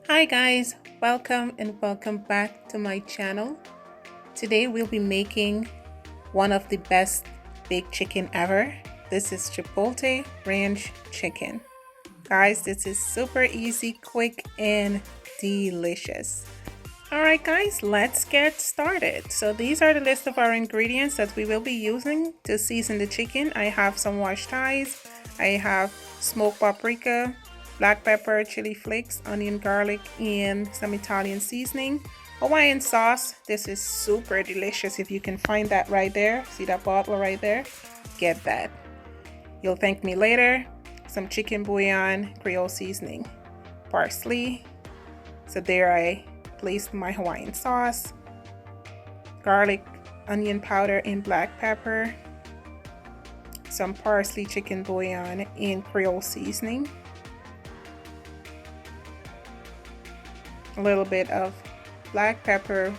Hi guys, welcome and welcome back to my channel. Today we'll be making one of the best baked chicken ever. This is Chipotle Ranch chicken. Guys, this is super easy, quick, and delicious. Alright guys, let's get started. So these are the list of our ingredients that we will be using to season the chicken. I have some washed thighs, I have smoked paprika, black pepper, chili flakes, onion, garlic, and some Italian seasoning. Hawaiian sauce. This is super delicious. If you can find that right there, see that bottle right there? Get that. You'll thank me later. Some chicken bouillon, creole seasoning, parsley. So there I placed my Hawaiian sauce, garlic, onion powder, and black pepper, some parsley, chicken bouillon, and creole seasoning, a little bit of black pepper,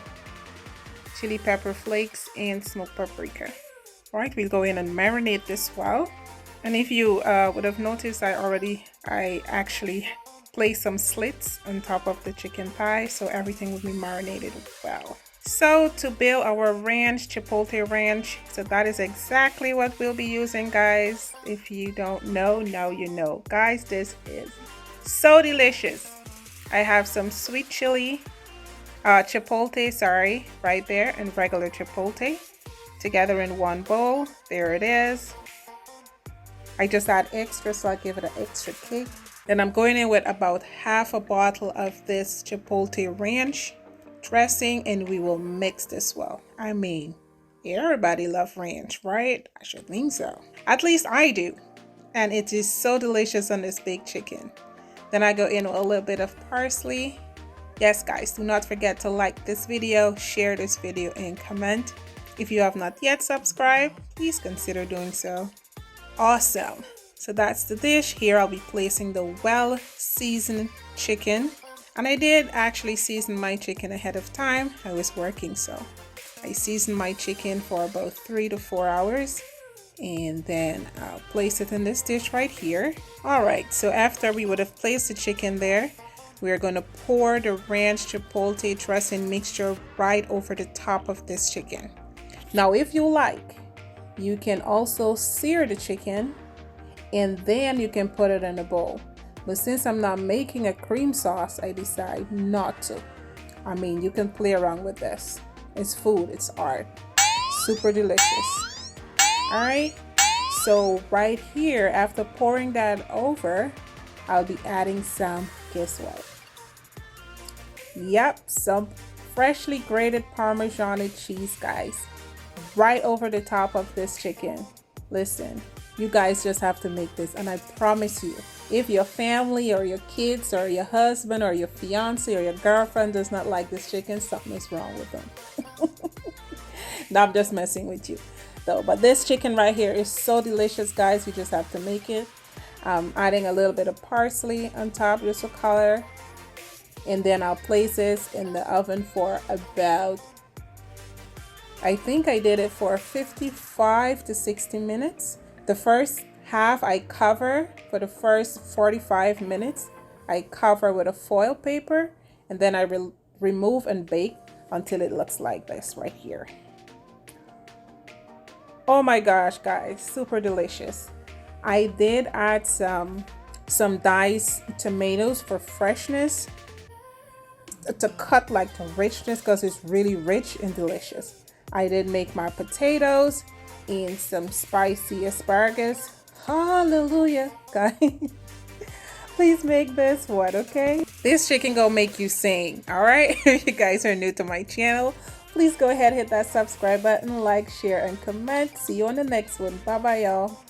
chili pepper flakes, and smoked paprika. All right, we'll go in and marinate this well. And if you would have noticed, I actually place some slits on top of the chicken thigh, so everything will be marinated well. So to build our ranch, Chipotle Ranch, so that is exactly what we'll be using, guys. If you don't know, now you know. Guys, this is so delicious. I have some sweet chili, chipotle, right there, and regular chipotle together in one bowl. There it is. I just add extra, so I give it an extra kick. Then I'm going in with about half a bottle of this Chipotle Ranch dressing, and we will mix this well. I mean, everybody loves ranch, right? I should think so. At least I do. And it is so delicious on this baked chicken. Then I go in with a little bit of parsley. Yes, guys, do not forget to like this video, share this video, and comment. If you have not yet subscribed, please consider doing so. Awesome. So that's the dish. Here I'll be placing the well-seasoned chicken. And I did actually season my chicken ahead of time. I was working, so I seasoned my chicken for about 3 to 4 hours. And then I'll place it in this dish right here. All right, so after we would have placed the chicken there, we're going to pour the ranch chipotle dressing mixture right over the top of this chicken. Now, if you like, you can also sear the chicken and then you can put it in a bowl. But since I'm not making a cream sauce, I decide not to. I mean, you can play around with this. It's food, it's art. Super delicious. All right, so right here, after pouring that over, I'll be adding some, guess what? Yep, some freshly grated Parmesan cheese, guys, right over the top of this chicken. Listen, you guys just have to make this, and I promise you, if your family or your kids or your husband or your fiance or your girlfriend does not like this chicken, something is wrong with them. No, I'm just messing with you though. But this chicken right here is so delicious, guys. You just have to make it. Adding a little bit of parsley on top just for color, and then I'll place this in the oven for about, I think I did it for 55 to 60 minutes. The first half I cover, for the first 45 minutes, I cover with a foil paper, and then I remove and bake until it looks like this right here. Oh my gosh, guys, super delicious. I did add some diced tomatoes for freshness, to cut like the richness, because it's really rich and delicious. I did make my potatoes and some spicy asparagus. Hallelujah, guys. Please make this one, okay? This chicken gonna make you sing, all right? If you guys are new to my channel, please go ahead, hit that subscribe button, like, share, and comment. See you on the next one. Bye-bye, y'all.